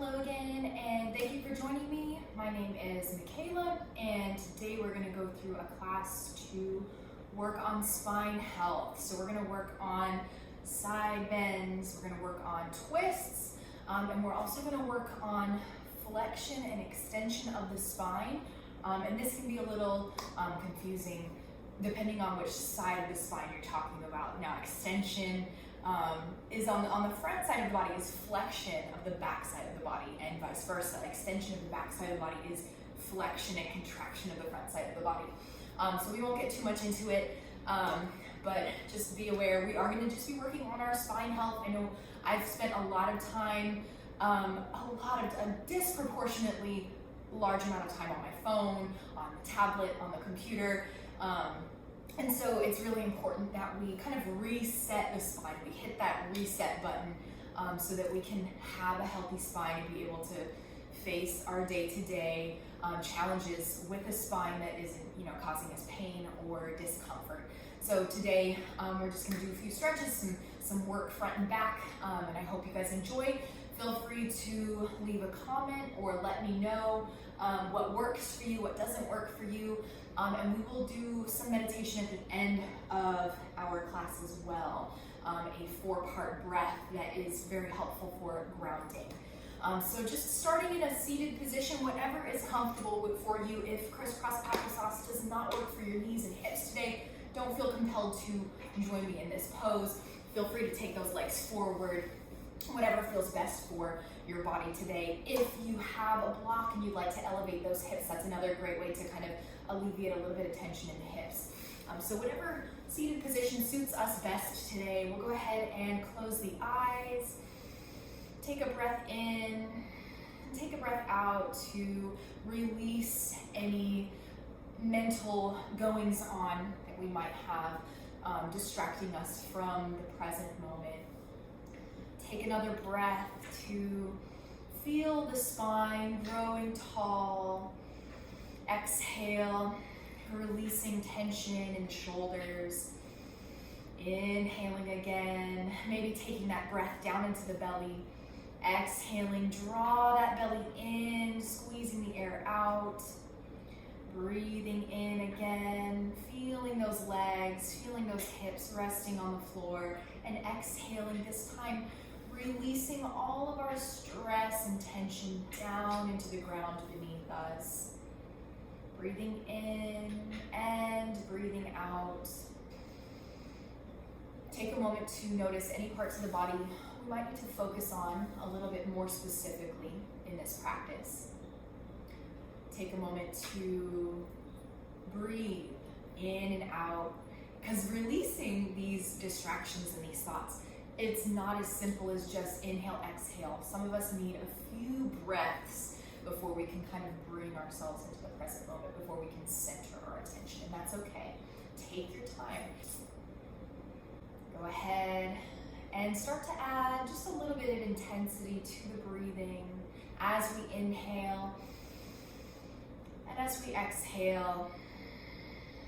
Hello again, and thank you for joining me. My name is Michaela, and today we're going to go through a class to work on spine health. So we're going to work on side bends, we're going to work on twists, and we're also going to work on flexion and extension of the spine. And this can be a little confusing depending on which side of the spine you're talking about. Now, extension is on the front side of the body is flexion of the back side of the body, and vice versa. Extension of the back side of the body is flexion and contraction of the front side of the body. So we won't get too much into it, but just be aware we are going to just be working on our spine health. I know I've spent a lot of time, a disproportionately large amount of time on my phone, on the tablet, on the computer. And so it's really important that we kind of reset the spine. We hit that reset button so that we can have a healthy spine and be able to face our day-to-day challenges with a spine that isn't, causing us pain or discomfort. So today we're just going to do a few stretches, some work front and back, and I hope you guys enjoy. Feel free to leave a comment or let me know what works for you, what doesn't work for you. And we will do some meditation at the end of our class as well, a 4-part breath that is very helpful for grounding. So just starting in a seated position, whatever is comfortable for you. If crisscross applesauce does not work for your knees and hips today, don't feel compelled to join me in this pose. Feel free to take those legs forward, whatever feels best for your body today. If you have a block and you'd like to elevate those hips, that's another great way to kind of alleviate a little bit of tension in the hips. So whatever seated position suits us best today, we'll go ahead and close the eyes. Take a breath in, take a breath out to release any mental goings on that we might have distracting us from the present moment. Take another breath to feel the spine growing tall. Exhale, releasing tension in the shoulders. Inhaling again, maybe taking that breath down into the belly. Exhaling, draw that belly in, squeezing the air out. Breathing in again, feeling those legs, feeling those hips resting on the floor. And exhaling this time, releasing all of our stress and tension down into the ground beneath us. Breathing in and breathing out. Take a moment to notice any parts of the body we might need to focus on a little bit more specifically in this practice. Take a moment to breathe in and out, because releasing these distractions and these thoughts, it's not as simple as just inhale, exhale. Some of us need a few breaths before we can kind of bring ourselves into the present moment, before we can center our attention, and that's okay. Take your time. Go ahead and start to add just a little bit of intensity to the breathing as we inhale, and as we exhale,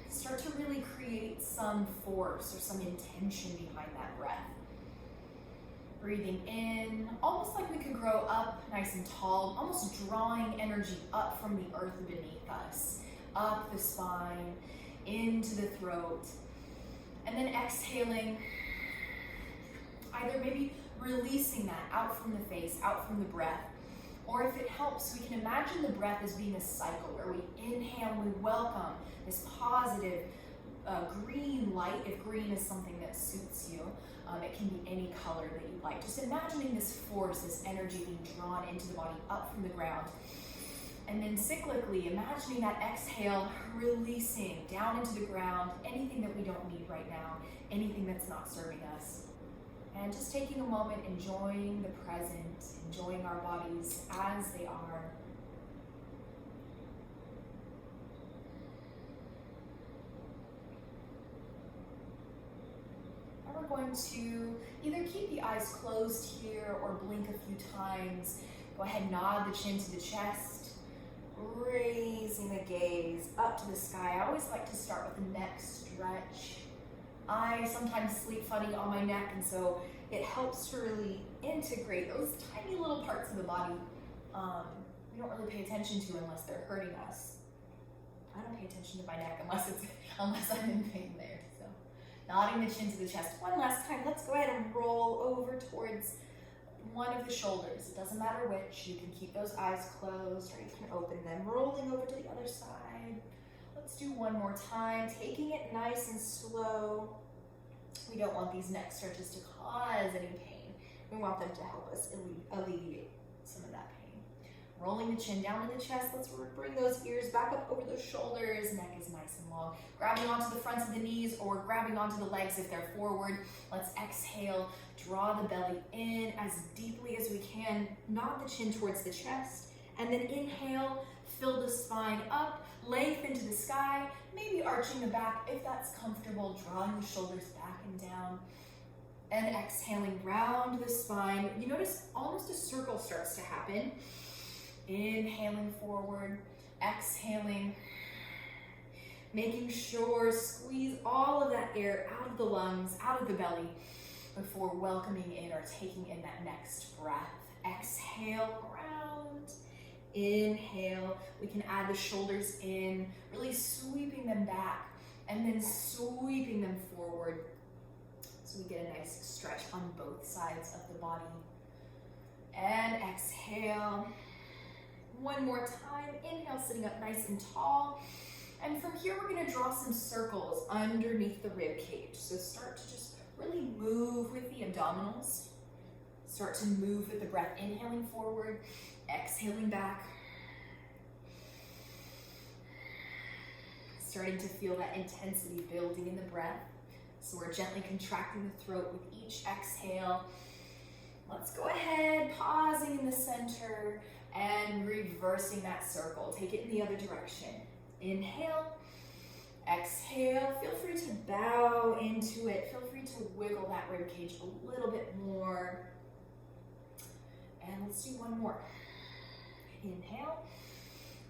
start to really create some force or some intention behind that breath. Breathing in, almost like we could grow up nice and tall, almost drawing energy up from the earth beneath us, up the spine, into the throat. And then exhaling, either maybe releasing that out from the face, out from the breath, or if it helps, we can imagine the breath as being a cycle where we inhale, we welcome this positive green light, if green is something that suits you. It can be any color that you like. Just imagining this force, this energy being drawn into the body up from the ground. And then cyclically, imagining that exhale, releasing down into the ground, anything that we don't need right now, anything that's not serving us. And just taking a moment, enjoying the present, enjoying our bodies as they are. We're going to either keep the eyes closed here or blink a few times. Go ahead, nod the chin to the chest, raising the gaze up to the sky. I always like to start with the neck stretch. I sometimes sleep funny on my neck, and so it helps to really integrate those tiny little parts of the body we don't really pay attention to unless they're hurting us. I don't pay attention to my neck unless I'm in pain there. So nodding the chin to the chest. One last time. Let's go ahead and roll over towards one of the shoulders. It doesn't matter which. You can keep those eyes closed or you can open them. Rolling over to the other side. Let's do one more time. Taking it nice and slow. We don't want these neck stretches to cause any pain. We want them to help us alleviate some of that pain. Rolling the chin down to the chest. Let's bring those ears back up over those shoulders. Neck is nice and long. Grabbing onto the fronts of the knees or grabbing onto the legs if they're forward. Let's exhale. Draw the belly in as deeply as we can. Nod the chin towards the chest. And then inhale. Fill the spine up. Lengthen to the sky. Maybe arching the back if that's comfortable. Drawing the shoulders back and down. And exhaling, round the spine. You notice almost a circle starts to happen. Inhaling forward, exhaling, making sure squeeze all of that air out of the lungs, out of the belly before welcoming in or taking in that next breath. Exhale, round. Inhale, we can add the shoulders in, really sweeping them back and then sweeping them forward. So we get a nice stretch on both sides of the body. And exhale. One more time. Inhale, sitting up nice and tall. And from here, we're going to draw some circles underneath the rib cage. So start to just really move with the abdominals. Start to move with the breath. Inhaling forward, exhaling back. Starting to feel that intensity building in the breath. So we're gently contracting the throat with each exhale. Let's go ahead, pausing in the center and reversing that circle. Take it in the other direction. Inhale, exhale. Feel free to bow into it. Feel free to wiggle that rib cage a little bit more. And let's do one more. Inhale,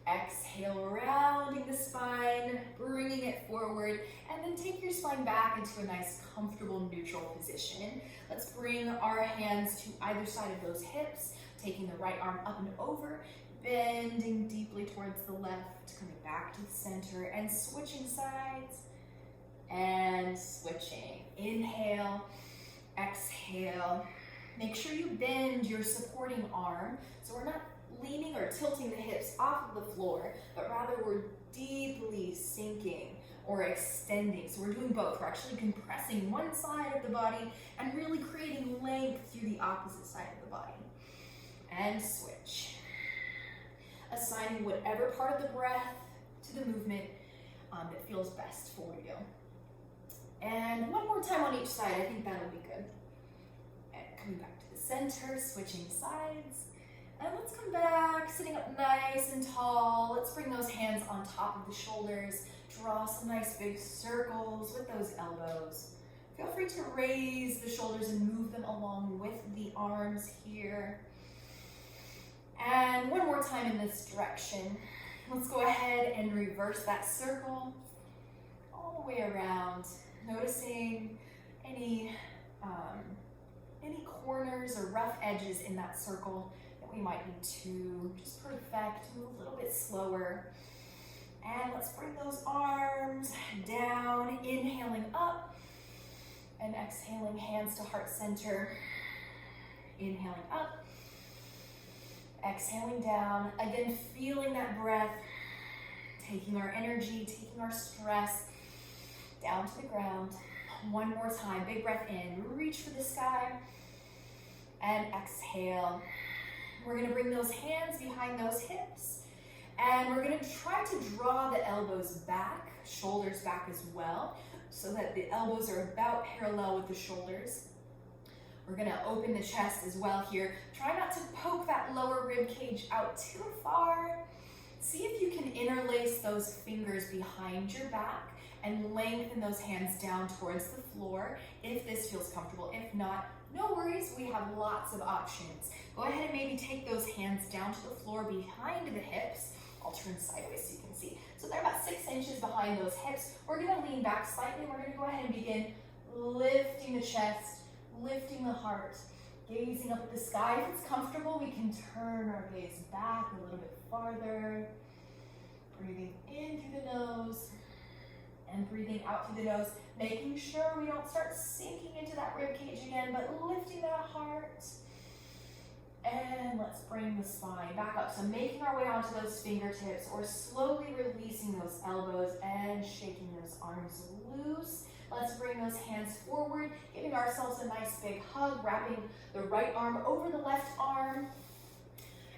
exhale, rounding the spine, bringing it forward, and then take your spine back into a nice, comfortable, neutral position. Let's bring our hands to either side of those hips, taking the right arm up and over, bending deeply towards the left, coming back to the center, and switching sides, and switching. Inhale, exhale. Make sure you bend your supporting arm, so we're not leaning or tilting the hips off of the floor, but rather we're deeply sinking or extending. So we're doing both. We're actually compressing one side of the body and really creating length through the opposite side of the body. And switch. Assigning whatever part of the breath to the movement that feels best for you. And one more time on each side. I think that'll be good. And coming back to the center, switching sides. And let's come back, sitting up nice and tall. Let's bring those hands on top of the shoulders. Draw some nice big circles with those elbows. Feel free to raise the shoulders and move them along with the arms here. And one more time in this direction. Let's go ahead and reverse that circle all the way around. Noticing any corners or rough edges in that circle that we might need to just perfect, move a little bit slower. And let's bring those arms down, inhaling up and exhaling, hands to heart center. Inhaling up, exhaling down. Again, feeling that breath, taking our energy, taking our stress down to the ground. One more time, big breath in, reach for the sky, and exhale. We're gonna bring those hands behind those hips, and we're gonna try to draw the elbows back, shoulders back as well, so that the elbows are about parallel with the shoulders. We're gonna open the chest as well here. Try not to poke that lower rib cage out too far. See if you can interlace those fingers behind your back and lengthen those hands down towards the floor if this feels comfortable. If not, no worries, we have lots of options. Go ahead and maybe take those hands down to the floor behind the hips. I'll turn sideways so you can see. So they're about 6 inches behind those hips. We're gonna lean back slightly. We're gonna go ahead and begin lifting the chest, lifting the heart, gazing up at the sky. If it's comfortable, we can turn our gaze back a little bit farther. Breathing in through the nose and breathing out through the nose, making sure we don't start sinking into that rib cage again, but lifting that heart. And let's bring the spine back up. So making our way onto those fingertips or slowly releasing those elbows and shaking those arms loose. Let's bring those hands forward, giving ourselves a nice big hug, wrapping the right arm over the left arm.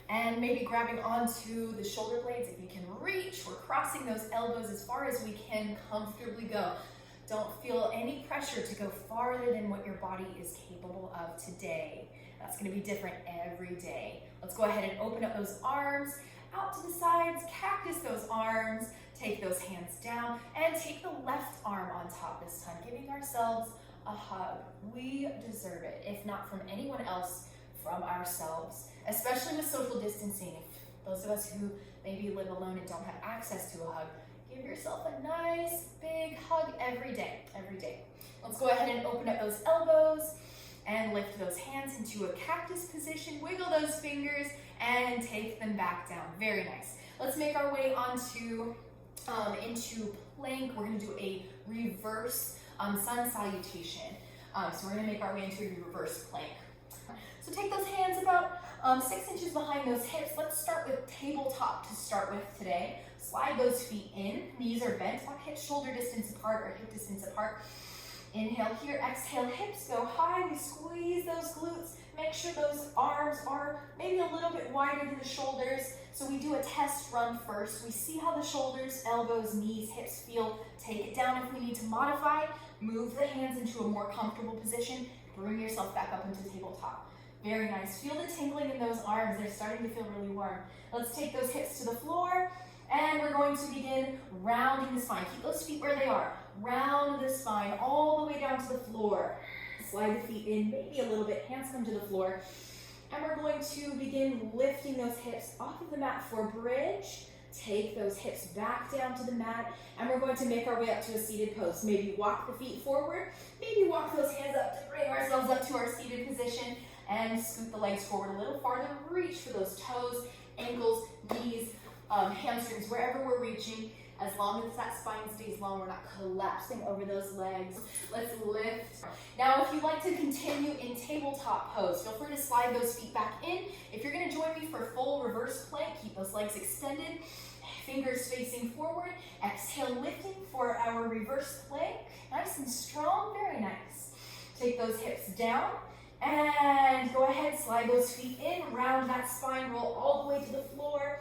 And maybe grabbing onto the shoulder blades if you can reach. We're crossing those elbows as far as we can comfortably go. Don't feel any pressure to go farther than what your body is capable of today. That's going to be different every day. Let's go ahead and open up those arms out to the sides, cactus those arms, take those hands down, and take the left arm on top this time, giving ourselves a hug. We deserve it, if not from anyone else, from ourselves, especially with social distancing. Those of us who maybe live alone and don't have access to a hug, give yourself a nice big hug every day, every day. Let's go ahead and open up those elbows and lift those hands into a cactus position, wiggle those fingers and take them back down. Very nice. Let's make our way onto into plank. We're gonna do a reverse sun salutation. So we're gonna make our way into a reverse plank. So take those hands about 6 inches behind those hips. Let's start with tabletop to start with today. Slide those feet in. Knees are bent, about hip shoulder distance apart or hip distance apart. Inhale here, exhale, hips go high. We squeeze those glutes. Make sure those arms are maybe a little bit wider than the shoulders. So we do a test run first. We see how the shoulders, elbows, knees, hips feel. Take it down if we need to modify. Move the hands into a more comfortable position. Bring yourself back up into tabletop. Very nice. Feel the tingling in those arms. They're starting to feel really warm. Let's take those hips to the floor, and we're going to begin rounding the spine. Keep those feet where they are. Round the spine all the way down to the floor. Slide the feet in, maybe a little bit. Hands come to the floor. And we're going to begin lifting those hips off of the mat for bridge. Take those hips back down to the mat, and we're going to make our way up to a seated pose. Maybe walk the feet forward. Maybe walk those hands up to bring ourselves up to our seated position. And scoot the legs forward a little farther. Reach for those toes, ankles, knees, hamstrings, wherever we're reaching. As long as that spine stays long, we're not collapsing over those legs. Let's lift. Now, if you'd like to continue in tabletop pose, feel free to slide those feet back in. If you're going to join me for full reverse plank, keep those legs extended, fingers facing forward. Exhale, lifting for our reverse plank. Nice and strong, very nice. Take those hips down. And go ahead, slide those feet in, round that spine, roll all the way to the floor.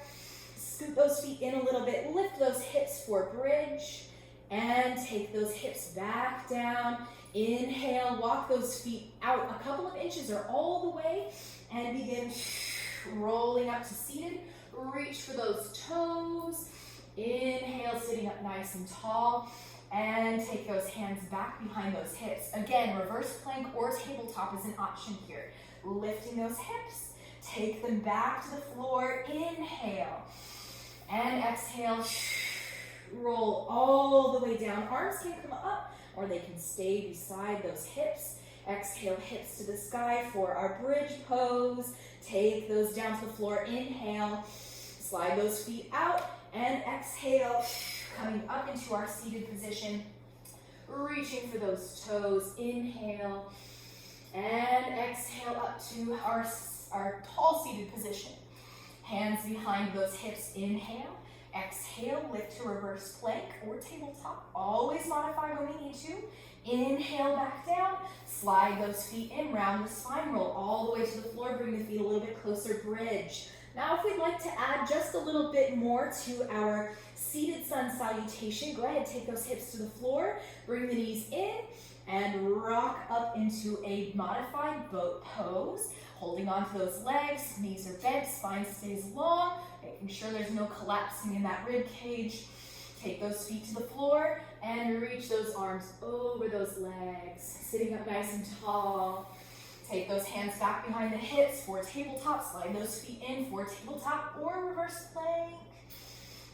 Scoot those feet in a little bit, lift those hips for bridge, and take those hips back down. Inhale, walk those feet out a couple of inches or all the way, and begin rolling up to seated. Reach for those toes. Inhale, sitting up nice and tall. And take those hands back behind those hips. Again, reverse plank or tabletop is an option here. Lifting those hips, take them back to the floor. Inhale and exhale. Roll all the way down. Arms can come up or they can stay beside those hips. Exhale, hips to the sky for our bridge pose. Take those down to the floor. Inhale, slide those feet out, and exhale. Coming up into our seated position, reaching for those toes. Inhale and exhale up to our tall seated position. Hands behind those hips. Inhale, exhale, lift to reverse plank or tabletop. Always modify when we need to. Inhale, back down, slide those feet in, round the spine, roll all the way to the floor, bring the feet a little bit closer, bridge. Now, if we'd like to add just a little bit more to our seated sun salutation, go ahead, take those hips to the floor, bring the knees in, and rock up into a modified boat pose. Holding on to those legs, knees are bent, spine stays long, making sure there's no collapsing in that rib cage. Take those feet to the floor and reach those arms over those legs, sitting up nice and tall. Take those hands back behind the hips for tabletop. Slide those feet in for tabletop or reverse plank.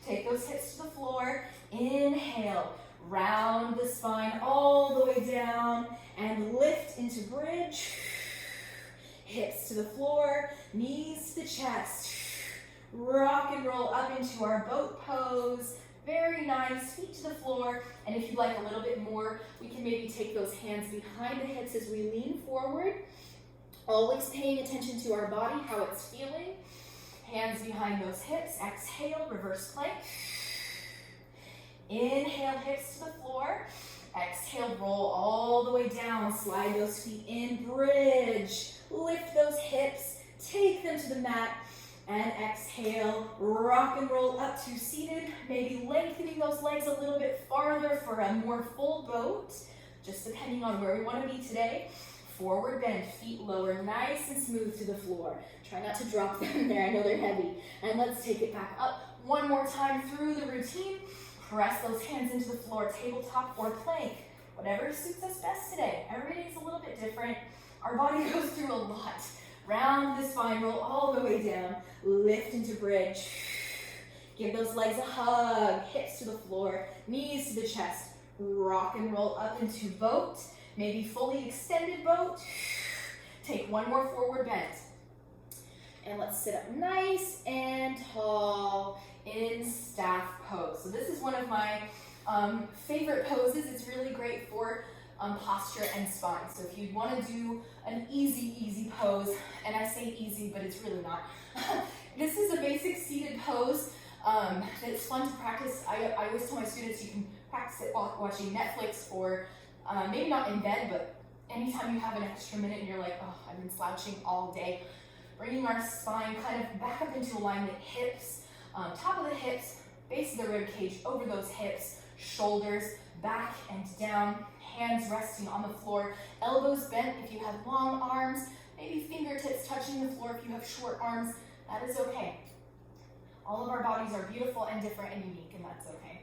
Take those hips to the floor. Inhale, round the spine all the way down and lift into bridge. hips to the floor, knees to the chest. Rock and roll up into our boat pose. Very nice, feet to the floor. And if you'd like a little bit more, we can maybe take those hands behind the hips as we lean forward. Always paying attention to our body, how it's feeling. Hands behind those hips. Exhale, reverse plank. Inhale, hips to the floor. Exhale, roll all the way down. Slide those feet in, bridge. Lift those hips, take them to the mat. And exhale, rock and roll up to seated. Maybe lengthening those legs a little bit farther for a more full boat, just depending on where we want to be today. Forward bend, feet lower, nice and smooth to the floor. Try not to drop them there, I know they're heavy. And let's take it back up one more time through the routine. Press those hands into the floor, tabletop or plank, whatever suits us best today. Every day is a little bit different. Our body goes through a lot. Round the spine, roll all the way down, lift into bridge. Give those legs a hug, hips to the floor, knees to the chest. Rock and roll up into boat, maybe fully extended boat. Take one more forward bend. And let's sit up nice and tall in staff pose. So this is one of my favorite poses. It's really great for posture and spine. So if you want to do an easy pose, and I say easy, but it's really not. This is a basic seated pose. It's fun to practice. I always tell my students you can practice it while watching Netflix or maybe not in bed, but anytime you have an extra minute and you're like, oh, I've been slouching all day. Bringing our spine kind of back up into alignment, hips, top of the hips, base of the rib cage, over those hips, shoulders, back and down, hands resting on the floor, elbows bent if you have long arms, maybe fingertips touching the floor if you have short arms, that is okay. All of our bodies are beautiful and different and unique, and that's okay.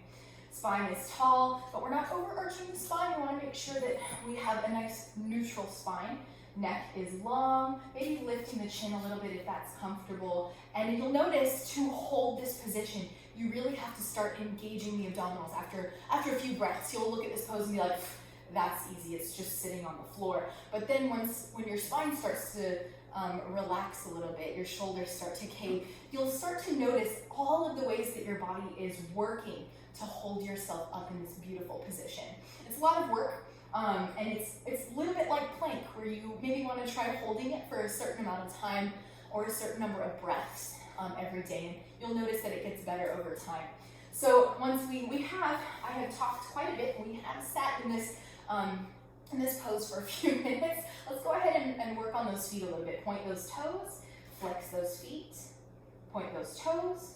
Spine is tall, but we're not overarching the spine. We want to make sure that we have a nice neutral spine. Neck is long, maybe lifting the chin a little bit if that's comfortable. And you'll notice to hold this position, you really have to start engaging the abdominals. After a few breaths, you'll look at this pose and be like, that's easy, it's just sitting on the floor. But then when your spine starts to relax a little bit, your shoulders start to cape, you'll start to notice all of the ways that your body is working to hold yourself up in this beautiful position. It's a lot of work. And it's a little bit like plank, where you maybe want to try holding it for a certain amount of time or a certain number of breaths every day, and you'll notice that it gets better over time. So once I have talked quite a bit, and we have sat in this pose for a few minutes. Let's go ahead and work on those feet a little bit. Point those toes, flex those feet, point those toes,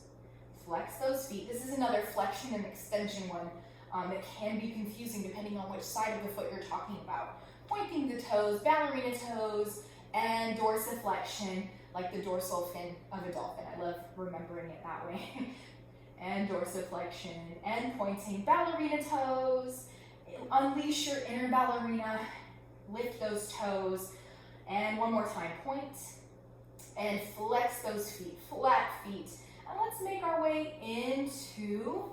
flex those feet. This is another flexion and extension one. That can be confusing depending on which side of the foot you're talking about. Pointing the toes, ballerina toes, and dorsiflexion, like the dorsal fin of a dolphin. I love remembering it that way. And dorsiflexion, and pointing ballerina toes. Unleash your inner ballerina, lift those toes, and one more time, point, and flex those feet, flat feet. And let's make our way into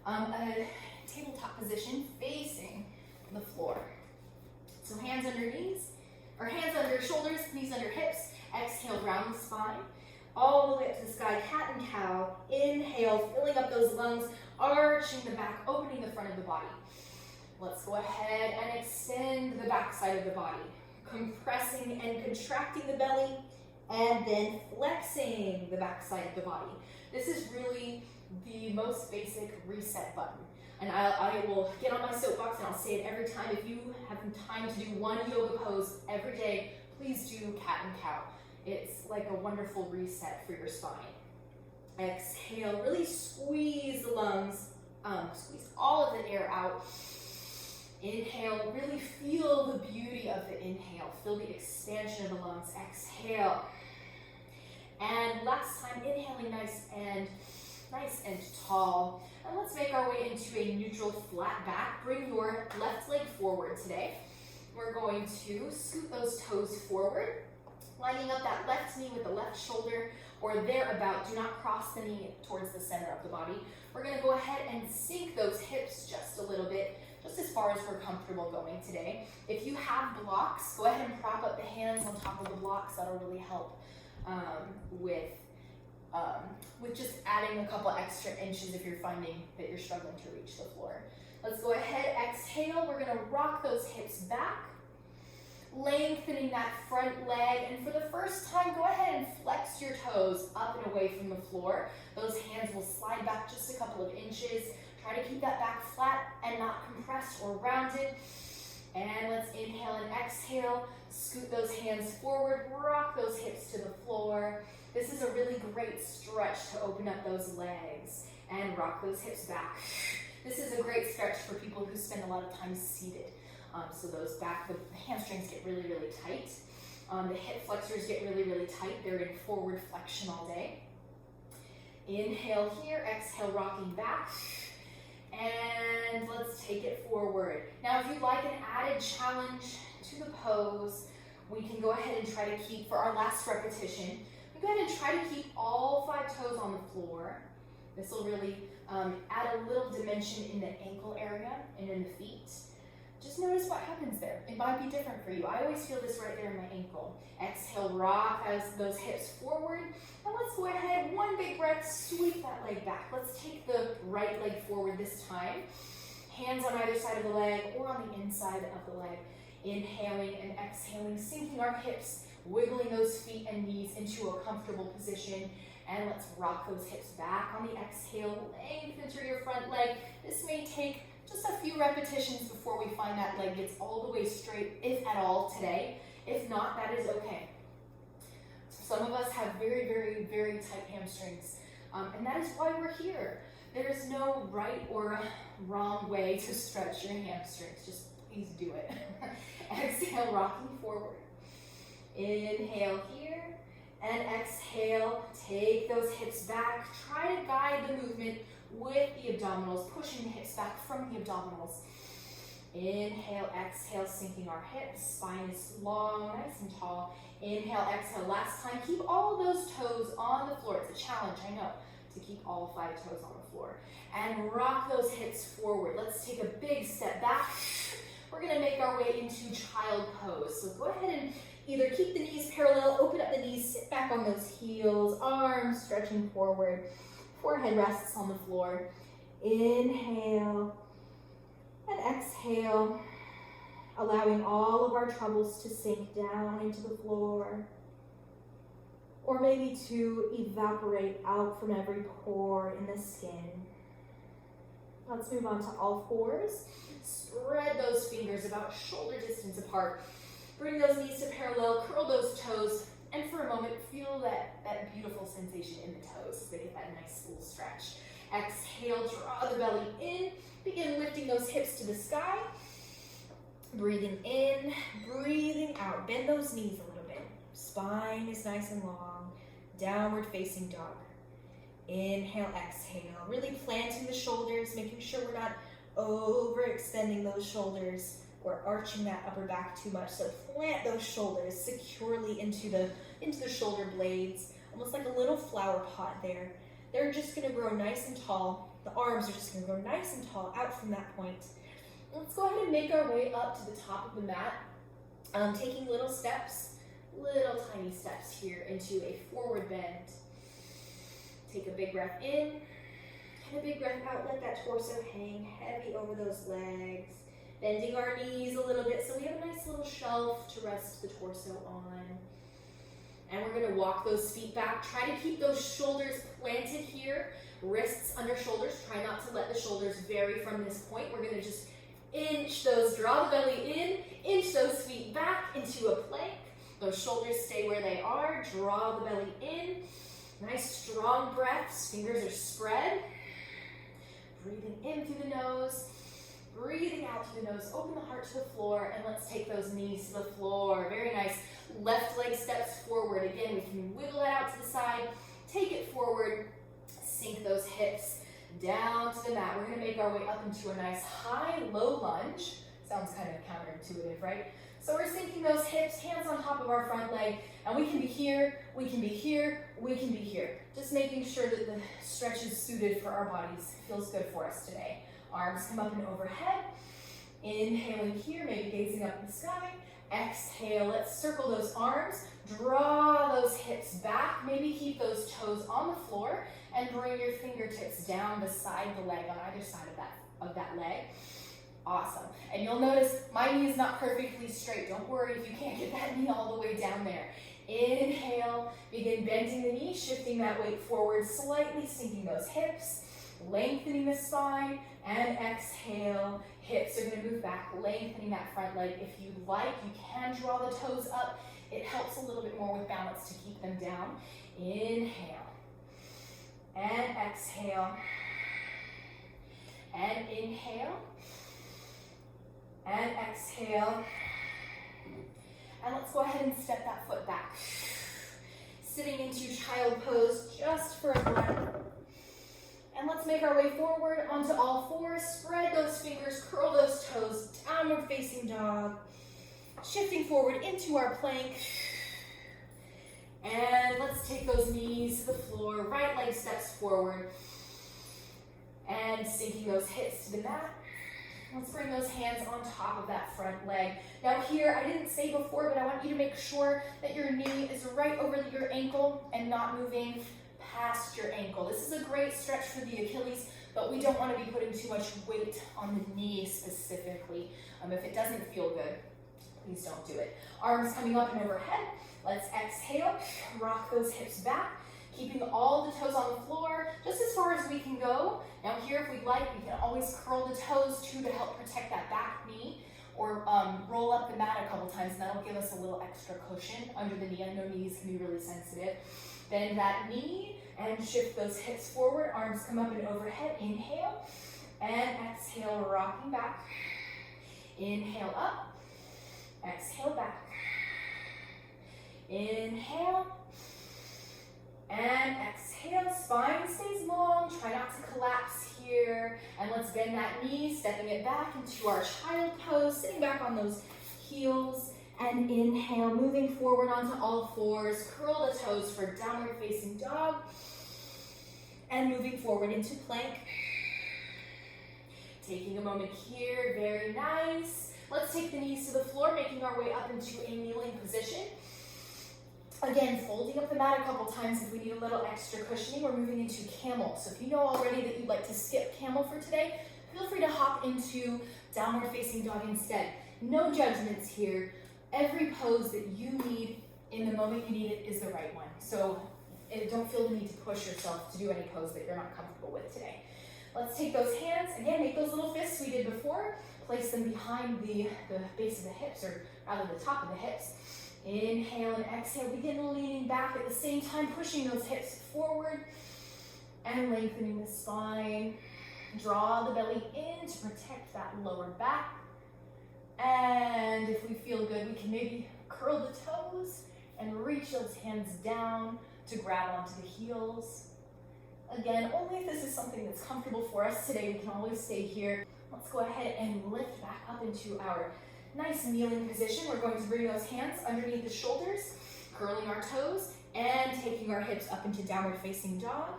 a tabletop position facing the floor. So hands under knees, or hands under shoulders, knees under hips. Exhale, round the spine. All the way up to the sky, cat and cow. Inhale, filling up those lungs, arching the back, opening the front of the body. Let's go ahead and extend the back side of the body. Compressing and contracting the belly, and then flexing the back side of the body. This is really the most basic reset button. And I will get on my soapbox and I'll say it every time. If you have time to do one yoga pose every day, please do cat and cow. It's like a wonderful reset for your spine. Exhale, really squeeze the lungs, squeeze all of the air out. Inhale, really feel the beauty of the inhale. Feel the expansion of the lungs. Exhale. And last time, inhaling nice and tall. And let's make our way into a neutral flat back. Bring your left leg forward today. We're going to scoot those toes forward, lining up that left knee with the left shoulder or thereabout. Do not cross the knee towards the center of the body. We're going to go ahead and sink those hips just a little bit, just as far as we're comfortable going today. If you have blocks, go ahead and prop up the hands on top of the blocks. That'll really help with just adding a couple extra inches if you're finding that you're struggling to reach the floor. Let's go ahead, exhale. We're gonna rock those hips back, lengthening that front leg. And for the first time, go ahead and flex your toes up and away from the floor. Those hands will slide back just a couple of inches. Try to keep that back flat and not compressed or rounded. And let's inhale and exhale. Scoot those hands forward, rock those hips to the floor. This is a really great stretch to open up those legs and rock those hips back. This is a great stretch for people who spend a lot of time seated. So those the hamstrings get really, really tight. The hip flexors get really, really tight. They're in forward flexion all day. Inhale here, exhale, rocking back. And let's take it forward. Now, if you'd like an added challenge to the pose, we can go ahead and try to keep, for our last repetition, we go ahead and try to keep all 5 toes on the floor. This will really add a little dimension in the ankle area and in the feet. Just notice what happens there. It might be different for you. I always feel this right there in my ankle. Exhale, rock those hips forward. And let's go ahead, one big breath, sweep that leg back. Let's take the right leg forward this time. Hands on either side of the leg or on the inside of the leg. Inhaling and exhaling, sinking our hips, wiggling those feet and knees into a comfortable position. And let's rock those hips back on the exhale. Lengthen through your front leg. This may take just a few repetitions before we find that leg gets all the way straight, if at all today. If not, that is okay. Some of us have very, very, very tight hamstrings, and that is why we're here. There is no right or wrong way to stretch your hamstrings. Just please do it. Exhale, rocking forward. Inhale here, and exhale. Take those hips back. Try to guide the movement with the abdominals, pushing the hips back from the abdominals. Inhale, exhale, sinking our hips. Spine is long, nice and tall. Inhale, exhale. Last time, keep all of those toes on the floor. It's a challenge, I know, to keep all 5 toes on the floor. And rock those hips forward. Let's take a big step back. We're gonna make our way into child pose. So go ahead and either keep the knees parallel, open up the knees, sit back on those heels, arms stretching forward. Forehead rests on the floor. Inhale and exhale, allowing all of our troubles to sink down into the floor, or maybe to evaporate out from every pore in the skin. Let's move on to all fours. Spread those fingers about shoulder distance apart. Bring those knees to parallel, curl those toes, and for a moment, feel that beautiful sensation in the toes as they get that nice full stretch. Exhale, draw the belly in. Begin lifting those hips to the sky. Breathing in, breathing out. Bend those knees a little bit. Spine is nice and long. Downward facing dog. Inhale, exhale. Really planting the shoulders, making sure we're not overextending those shoulders or arching that upper back too much. So plant those shoulders securely into the shoulder blades, almost like a little flower pot there. They're just gonna grow nice and tall. The arms are just gonna grow nice and tall out from that point. Let's go ahead and make our way up to the top of the mat, taking little tiny steps here into a forward bend. Take a big breath in, and a big breath out. Let that torso hang heavy over those legs. Bending our knees a little bit so we have a nice little shelf to rest the torso on. And we're gonna walk those feet back. Try to keep those shoulders planted here. Wrists under shoulders. Try not to let the shoulders vary from this point. We're gonna just draw the belly in, inch those feet back into a plank. Those shoulders stay where they are. Draw the belly in. Nice strong breaths. Fingers are spread. Breathing in through the nose. Breathing out through the nose, open the heart to the floor, and let's take those knees to the floor. Very nice. Left leg steps forward. Again, we can wiggle that out to the side, take it forward, sink those hips down to the mat. We're gonna make our way up into a nice high, low lunge. Sounds kind of counterintuitive, right? So we're sinking those hips, hands on top of our front leg, and we can be here, we can be here, we can be here. Just making sure that the stretch is suited for our bodies. Feels good for us today. Arms come up and overhead. Inhaling here, maybe gazing up in the sky. Exhale, let's circle those arms, draw those hips back, maybe keep those toes on the floor, and bring your fingertips down beside the leg on either side of that leg. Awesome. And you'll notice my knee is not perfectly straight. Don't worry if you can't get that knee all the way down there. Inhale, begin bending the knee, shifting that weight forward slightly, sinking those hips, lengthening the spine, and exhale. Hips are going to move back, lengthening that front leg. If you like, you can draw the toes up. It helps a little bit more with balance to keep them down. Inhale, and exhale, and inhale, and exhale. And let's go ahead and step that foot back. Sitting into child pose just for a breath. And let's make our way forward onto all fours. Spread those fingers, curl those toes, downward facing dog. Shifting forward into our plank. And let's take those knees to the floor. Right leg steps forward. And sinking those hips to the mat. Let's bring those hands on top of that front leg. Now here, I didn't say before, but I want you to make sure that your knee is right over your ankle and not moving past your ankle. This is a great stretch for the Achilles, but we don't want to be putting too much weight on the knee specifically. If it doesn't feel good, please don't do it. Arms coming up and overhead. Let's exhale, rock those hips back, keeping all the toes on the floor, just as far as we can go. Now here, if we'd like, we can always curl the toes too to help protect that back knee, or roll up the mat a couple times, and that'll give us a little extra cushion under the knee. I know knees can be really sensitive. Bend that knee and shift those hips forward. Arms come up and overhead. Inhale and exhale, rocking back. Inhale up, exhale back. Inhale and exhale. Spine stays long. Try not to collapse here. And let's bend that knee, stepping it back into our child pose, sitting back on those heels. And inhale, moving forward onto all fours. Curl the toes for downward facing dog. And moving forward into plank. Taking a moment here, very nice. Let's take the knees to the floor, making our way up into a kneeling position. Again, folding up the mat a couple times if we need a little extra cushioning. We're moving into camel. So if you know already that you'd like to skip camel for today, feel free to hop into downward facing dog instead. No judgments here. Every pose that you need in the moment you need it is the right one. So don't feel the need to push yourself to do any pose that you're not comfortable with today. Let's take those hands, again, make those little fists we did before. Place them behind the base of the hips, or rather the top of the hips. Inhale and exhale, begin leaning back at the same time, pushing those hips forward and lengthening the spine. Draw the belly in to protect that lower back. And if we feel good, we can maybe curl the toes and reach those hands down to grab onto the heels. Again, only if this is something that's comfortable for us today, we can always stay here. Let's go ahead and lift back up into our nice kneeling position. We're going to bring those hands underneath the shoulders, curling our toes, and taking our hips up into downward facing dog.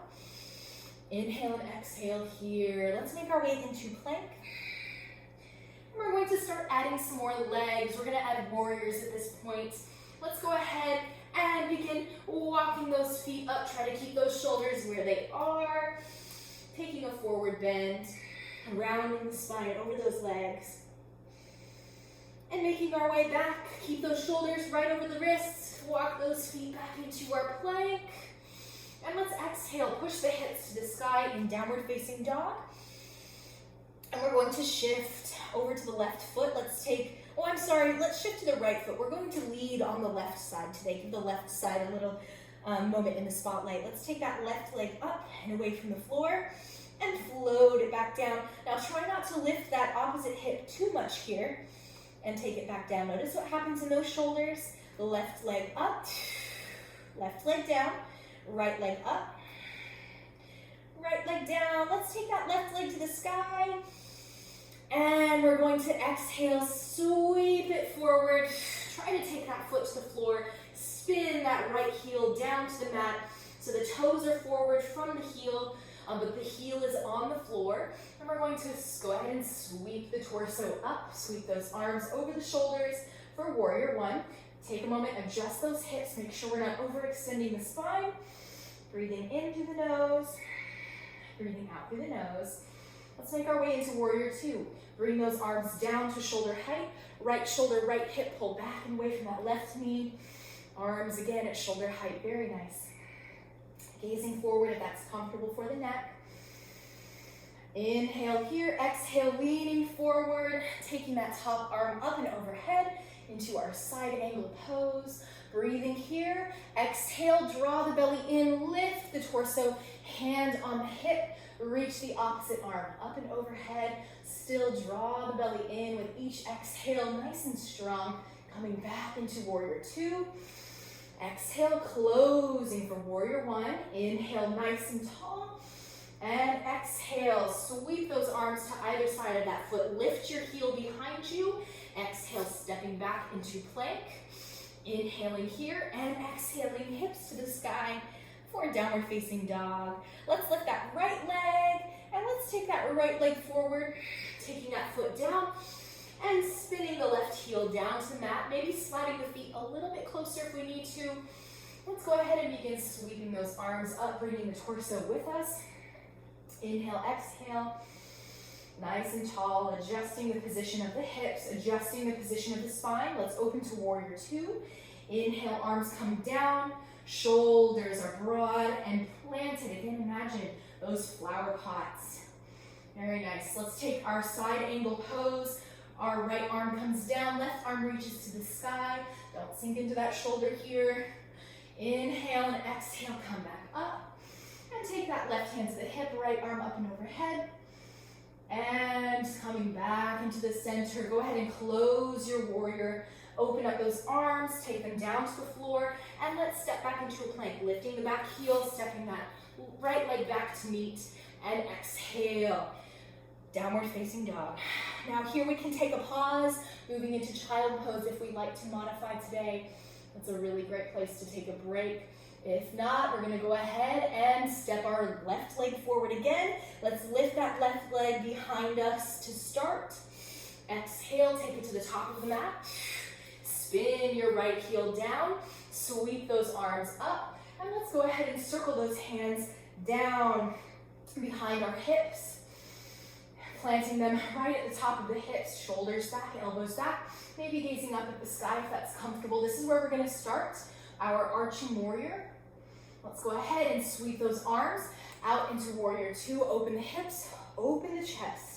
Inhale and exhale here. Let's make our way into plank. We're going to start adding some more legs. We're going to add warriors at this point. Let's go ahead and begin walking those feet up. Try to keep those shoulders where they are. Taking a forward bend, rounding the spine over those legs. And making our way back. Keep those shoulders right over the wrists. Walk those feet back into our plank. And let's exhale. Push the hips to the sky in downward facing dog. And we're going to shift over to the left foot. Let's shift to the right foot. We're going to lead on the left side today. Give the left side a little moment in the spotlight. Let's take that left leg up and away from the floor and float it back down. Now try not to lift that opposite hip too much here and take it back down. Notice what happens in those shoulders. The left leg up, left leg down, right leg up, right leg down. Let's take that left leg to the sky. And we're going to exhale, sweep it forward. Try to take that foot to the floor. Spin that right heel down to the mat so the toes are forward from the heel. but the heel is on the floor. And we're going to go ahead and sweep the torso up, sweep those arms over the shoulders for warrior one. Take a moment, adjust those hips, make sure we're not overextending the spine. Breathing in through the nose, breathing out through the nose. Let's make our way into warrior two. Bring those arms down to shoulder height. Right shoulder, right hip, pull back and away from that left knee. Arms again at shoulder height, very nice. Gazing forward if that's comfortable for the neck. Inhale here, exhale, leaning forward, taking that top arm up and overhead into our side angle pose. Breathing here, exhale, draw the belly in, lift the torso, hand on the hip, reach the opposite arm up and overhead. Still draw the belly in with each exhale, nice and strong. Coming back into warrior two. Exhale, closing for warrior one. Inhale, nice and tall. And exhale, sweep those arms to either side of that foot. Lift your heel behind you. Exhale, stepping back into plank. Inhaling here and exhaling, hips to the sky for downward facing dog. Let's lift that right leg and let's take that right leg forward, taking that foot down and spinning the left heel down to the mat, maybe sliding the feet a little bit closer if we need to. Let's go ahead and begin sweeping those arms up, bringing the torso with us. Inhale, exhale. Nice and tall, adjusting the position of the hips, adjusting the position of the spine. Let's open to warrior two. Inhale, arms come down, shoulders are broad and planted. Again, imagine those flower pots. Very nice. Let's take our side angle pose. Our right arm comes down, left arm reaches to the sky. Don't sink into that shoulder here. Inhale and exhale, come back up. And take that left hand to the hip, right arm up and overhead. And coming back into the center, go ahead and close your warrior. Open up those arms, take them down to the floor, and let's step back into a plank, lifting the back heel, stepping that right leg back to meet, and exhale, downward facing dog. Now here we can take a pause, moving into child pose if we'd like to modify today. That's a really great place to take a break. If not, we're gonna go ahead and step our left leg forward again. Let's lift that left leg behind us to start. Exhale, take it to the top of the mat. Spin your right heel down, sweep those arms up, and let's go ahead and circle those hands down behind our hips, planting them right at the top of the hips, shoulders back, elbows back, maybe gazing up at the sky if that's comfortable. This is where we're gonna start our arching warrior. Let's go ahead and sweep those arms out into warrior two. Open the hips, open the chest.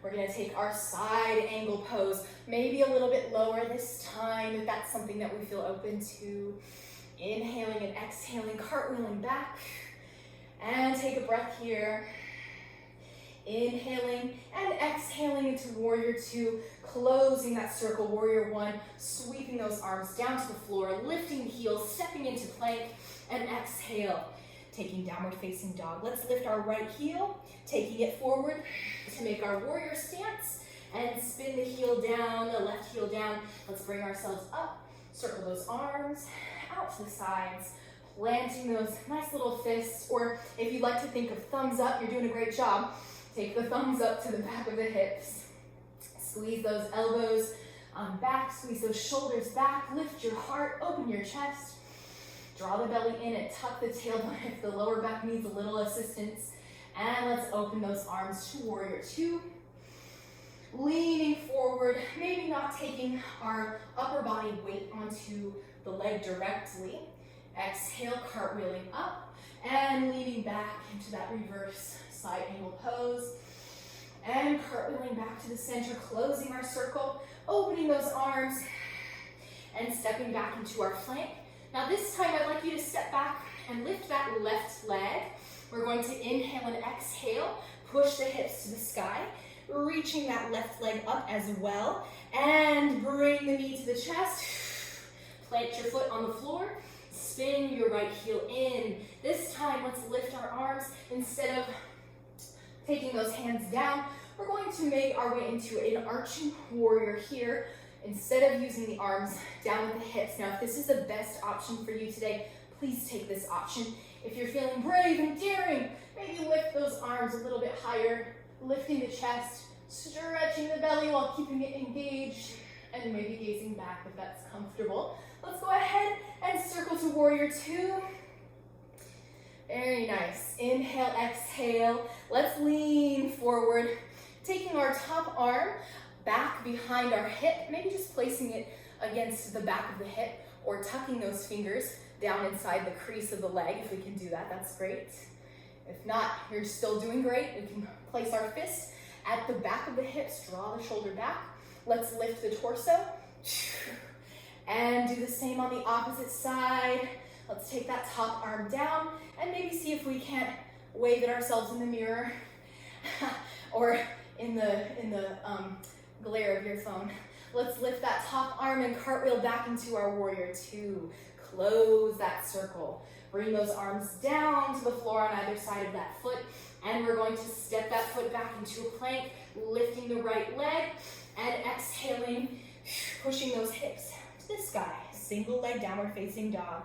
We're gonna take our side angle pose, maybe a little bit lower this time if that's something that we feel open to. Inhaling and exhaling, cartwheeling back. And take a breath here. Inhaling and exhaling into warrior two, closing that circle, warrior one, sweeping those arms down to the floor, lifting the heels, stepping into plank, and exhale, taking downward facing dog. Let's lift our right heel, taking it forward to make our warrior stance, and spin the heel down, the left heel down. Let's bring ourselves up, circle those arms out to the sides, planting those nice little fists, or if you'd like to think of thumbs up, you're doing a great job. Take the thumbs up to the back of the hips. Squeeze those elbows back, squeeze those shoulders back, lift your heart, open your chest. Draw the belly in and tuck the tailbone if the lower back needs a little assistance. And let's open those arms to warrior two. Leaning forward, maybe not taking our upper body weight onto the leg directly. Exhale, cartwheeling up and leaning back into that reverse side angle pose. And cartwheeling back to the center, closing our circle, opening those arms, and stepping back into our plank. Now this time I'd like you to step back and lift that left leg. We're going to inhale and exhale, push the hips to the sky, reaching that left leg up as well, and bring the knee to the chest. Plant your foot on the floor, spin your right heel in. This time let's lift our arms. Instead of taking those hands down, we're going to make our way into an arching warrior here. Instead of using the arms down with the hips. Now, if this is the best option for you today, please take this option. If you're feeling brave and daring, maybe lift those arms a little bit higher, lifting the chest, stretching the belly while keeping it engaged, and maybe gazing back if that's comfortable. Let's go ahead and circle to warrior two. Very nice. Inhale, exhale. Let's lean forward, taking our top arm back behind our hip, maybe just placing it against the back of the hip or tucking those fingers down inside the crease of the leg. If we can do that, that's great. If not, you're still doing great. We can place our fist at the back of the hips, draw the shoulder back. Let's lift the torso. And do the same on the opposite side. Let's take that top arm down and maybe see if we can't wave at ourselves in the mirror or in the glare of your phone. Let's lift that top arm and cartwheel back into our warrior two. Close that circle. Bring those arms down to the floor on either side of that foot, and we're going to step that foot back into a plank, lifting the right leg and exhaling, pushing those hips to the sky. Single leg downward facing dog.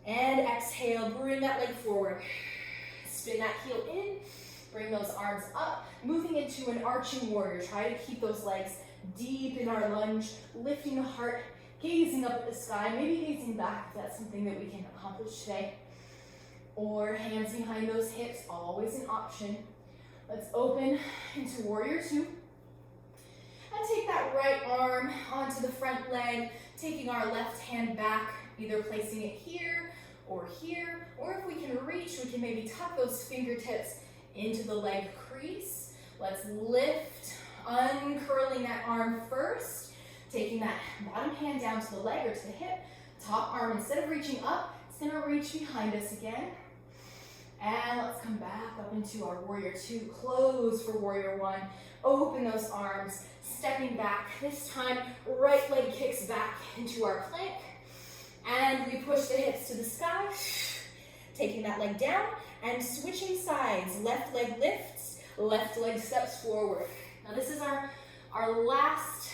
And exhale, bring that leg forward. Spin that heel in, bring those arms up, moving into an arching warrior. Try to keep those legs deep in our lunge, lifting the heart, gazing up at the sky, maybe gazing back if that's something that we can accomplish today. Or hands behind those hips, always an option. Let's open into warrior two. And take that right arm onto the front leg, taking our left hand back, either placing it here, or if we can reach, we can maybe tuck those fingertips into the leg crease. Let's lift, uncurling that arm first, taking that bottom hand down to the leg or to the hip. Top arm, instead of reaching up, it's gonna reach behind us again. And let's come back up into our warrior two. Close for warrior one. Open those arms, stepping back. This time, right leg kicks back into our plank. And we push the hips to the sky, taking that leg down and switching sides. Left leg lifts, left leg steps forward. Now this is our last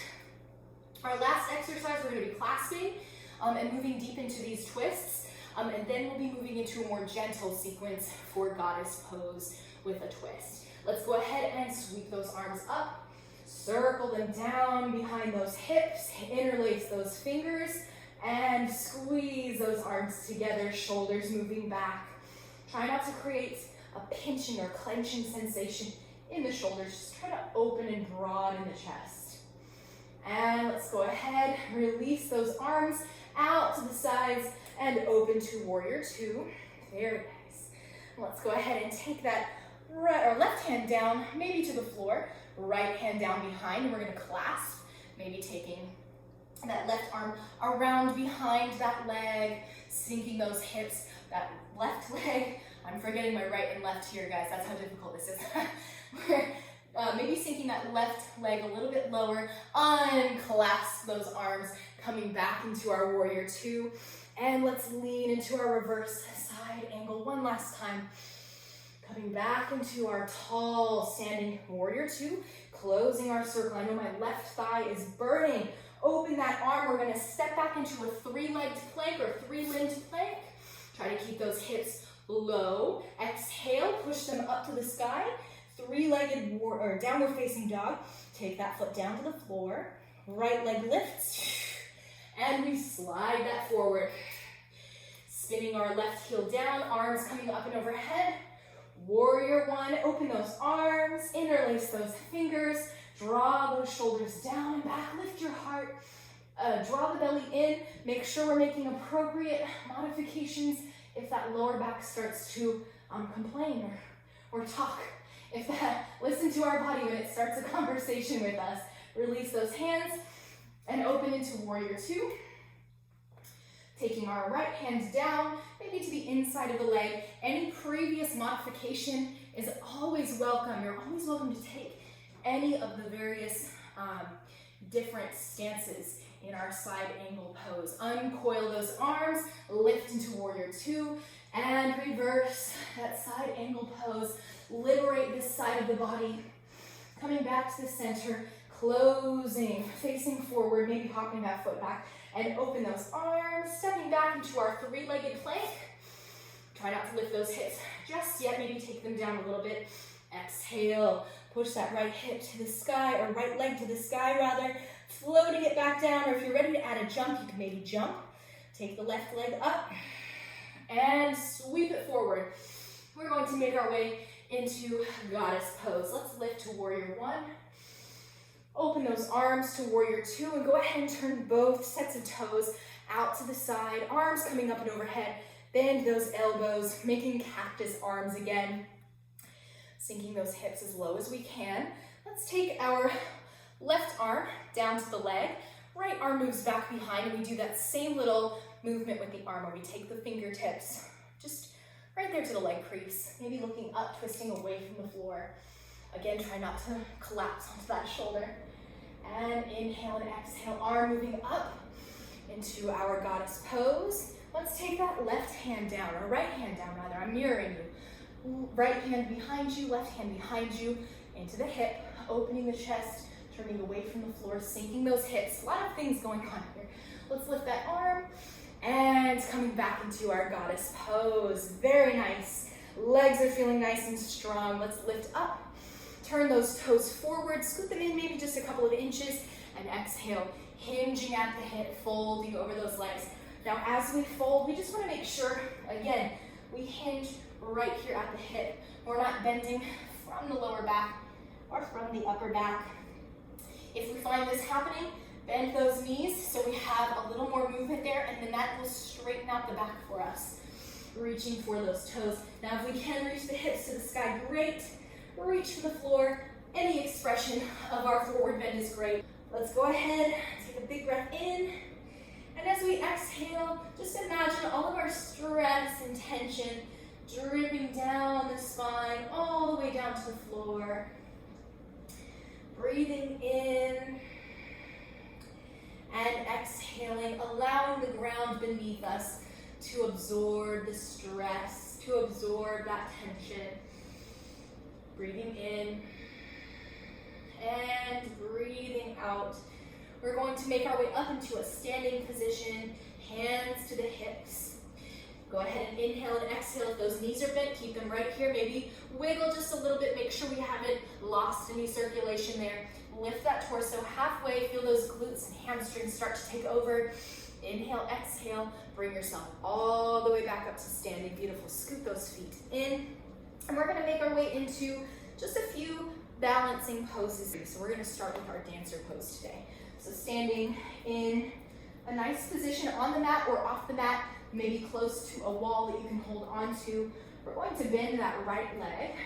exercise. We're going to be clasping and moving deep into these twists. And then we'll be moving into a more gentle sequence for goddess pose with a twist. Let's go ahead and sweep those arms up, circle them down behind those hips, interlace those fingers, and squeeze those arms together, shoulders moving back. Try not to create a pinching or clenching sensation in the shoulders. Just try to open and broaden the chest. And let's go ahead, release those arms out to the sides and open to warrior two. Very nice. Let's go ahead and take that right or left hand down, maybe to the floor, right hand down behind, and we're gonna clasp, maybe taking that left arm around behind that leg, sinking those hips, that left leg. I'm forgetting my right and left here, guys. That's how difficult this is. Maybe sinking that left leg a little bit lower, unclasp those arms, coming back into our warrior two. And let's lean into our reverse side angle one last time. Coming back into our tall standing warrior two, closing our circle. I know my left thigh is burning. Open that arm. We're gonna step back into a three-legged plank or three-limbed plank. Try to keep those hips low. Exhale, push them up to the sky. Three-legged or downward facing dog. Take that foot down to the floor. Right leg lifts. And we slide that forward. Spinning our left heel down, arms coming up and overhead. Warrior one, open those arms, interlace those fingers, draw those shoulders down and back, lift your heart, draw the belly in, make sure we're making appropriate modifications if that lower back starts to complain or talk. Listen to our body when it starts a conversation with us. Release those hands and open into warrior two. Taking our right hand down, maybe to the inside of the leg. Any previous modification is always welcome. You're always welcome to take any of the various different stances in our side angle pose. Uncoil those arms, lift into warrior two, and reverse that side angle pose. Liberate this side of the body. Coming back to the center, closing, facing forward, maybe hopping that foot back, and open those arms, stepping back into our three-legged plank. Try not to lift those hips just yet. Maybe take them down a little bit. Exhale. Push that right hip to the sky, or right leg to the sky rather. Floating it back down, or if you're ready to add a jump, you can maybe jump. Take the left leg up and sweep it forward. We're going to make our way into goddess pose. Let's lift to warrior one. Open those arms to warrior two, and go ahead and turn both sets of toes out to the side. Arms coming up and overhead. Bend those elbows, making cactus arms again. Sinking those hips as low as we can. Let's take our left arm down to the leg. Right arm moves back behind, and we do that same little movement with the arm where we take the fingertips just right there to the leg crease. Maybe looking up, twisting away from the floor. Again, try not to collapse onto that shoulder. And inhale and exhale, arm moving up into our goddess pose. Let's take that left hand down, or right hand down rather. I'm mirroring you. Right hand behind you, left hand behind you, into the hip, opening the chest, turning away from the floor, sinking those hips. A lot of things going on here. Let's lift that arm, and coming back into our goddess pose. Very nice. Legs are feeling nice and strong. Let's lift up. Turn those toes forward, scoot them in maybe just a couple of inches, and exhale, hinging at the hip, folding over those legs. Now as we fold, we just want to make sure, again, we hinge right here at the hip. We're not bending from the lower back or from the upper back. If we find this happening, bend those knees so we have a little more movement there, and then that will straighten out the back for us. Reaching for those toes. Now if we can reach the hips to the sky, great. Reach for the floor. Any expression of our forward bend is great. Let's go ahead, take a big breath in. And as we exhale, just imagine all of our stress and tension dripping down the spine, all the way down to the floor. Breathing in and exhaling, allowing the ground beneath us to absorb the stress, to absorb that tension. Breathing in and breathing out. We're going to make our way up into a standing position, hands to the hips. Go ahead and inhale and exhale. If those knees are bent, keep them right here. Maybe wiggle just a little bit. Make sure we haven't lost any circulation there. Lift that torso halfway. Feel those glutes and hamstrings start to take over. Inhale, exhale. Bring yourself all the way back up to standing. Beautiful. Scoot those feet in. And we're going to make our way into just a few balancing poses. So we're going to start with our dancer pose today. So standing in a nice position on the mat or off the mat, maybe close to a wall that you can hold on to. We're going to bend that right leg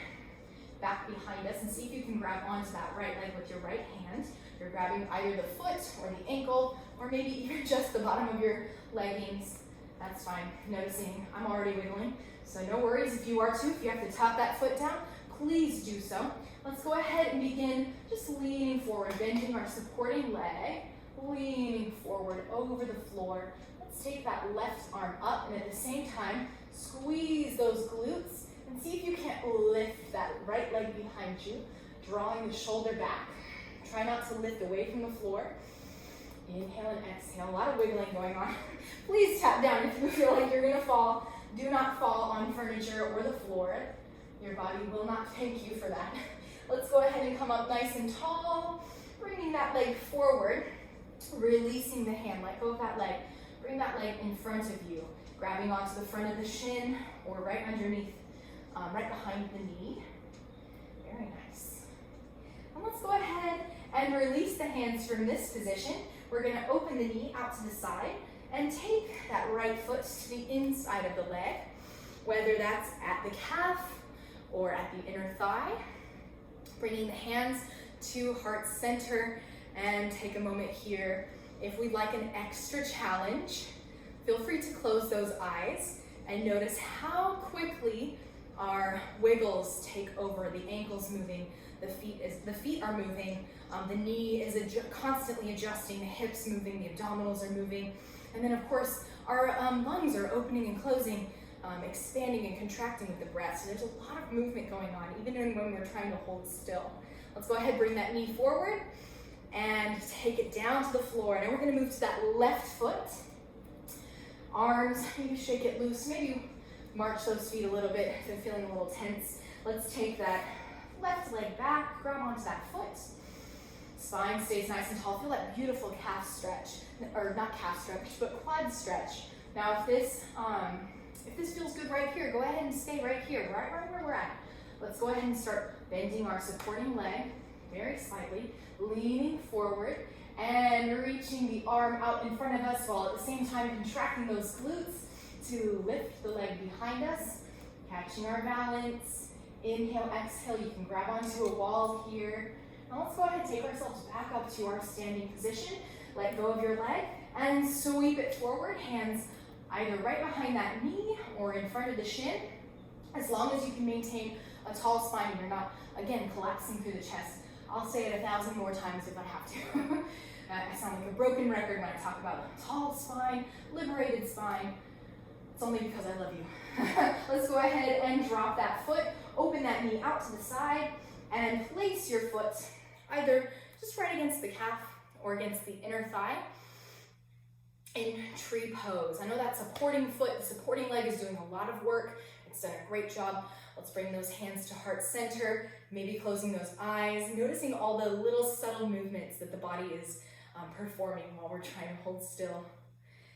back behind us and see if you can grab onto that right leg with your right hand. You're grabbing either the foot or the ankle, or maybe even just the bottom of your leggings. That's fine. Noticing I'm already wiggling, so no worries if you are too. If you have to tap that foot down, please do so. Let's go ahead and begin just leaning forward, bending our supporting leg, leaning forward over the floor. Let's take that left arm up, and at the same time, squeeze those glutes and see if you can't lift that right leg behind you, drawing the shoulder back. Try not to lift away from the floor. Inhale and exhale. A lot of wiggling going on. Please tap down if you feel like you're gonna fall. Do not fall on furniture or the floor. Your body will not thank you for that. Let's go ahead and come up nice and tall, bringing that leg forward, releasing the hand, let go of that leg. Bring that leg in front of you, grabbing onto the front of the shin or right underneath, right behind the knee. Very nice. And let's go ahead and release the hands from this position. We're gonna open the knee out to the side and take that right foot to the inside of the leg, whether that's at the calf or at the inner thigh. Bringing the hands to heart center, and take a moment here. If we'd like an extra challenge, feel free to close those eyes and notice how quickly our wiggles take over. The ankles moving, the feet are moving, the knee is constantly adjusting, the hips moving, the abdominals are moving, and then of course our lungs are opening and closing, expanding and contracting with the breath. So there's a lot of movement going on, even when we're trying to hold still. Let's go ahead, bring that knee forward and take it down to the floor. Now we're gonna move to that left foot. Arms, maybe shake it loose, maybe march those feet a little bit if they're feeling a little tense. Let's take that left leg back, grab onto that foot. Spine stays nice and tall. Feel that beautiful calf stretch, or not calf stretch, but quad stretch. Now if this feels good right here, go ahead and stay right here, right where we're at. Let's go ahead and start bending our supporting leg very slightly, leaning forward and reaching the arm out in front of us while at the same time contracting those glutes to lift the leg behind us, catching our balance. Inhale, exhale, you can grab onto a wall here. Now let's go ahead and take ourselves back up to our standing position. Let go of your leg and sweep it forward. Hands either right behind that knee or in front of the shin. As long as you can maintain a tall spine and you're not, again, collapsing through the chest. I'll say it 1,000 more times if I have to. I sound like a broken record when I talk about a tall spine, liberated spine. It's only because I love you. Let's go ahead and drop that foot. Open that knee out to the side and place your foot either just right against the calf or against the inner thigh in tree pose. I know that supporting foot, the supporting leg is doing a lot of work. It's done a great job. Let's bring those hands to heart center, maybe closing those eyes, noticing all the little subtle movements that the body is performing while we're trying to hold still.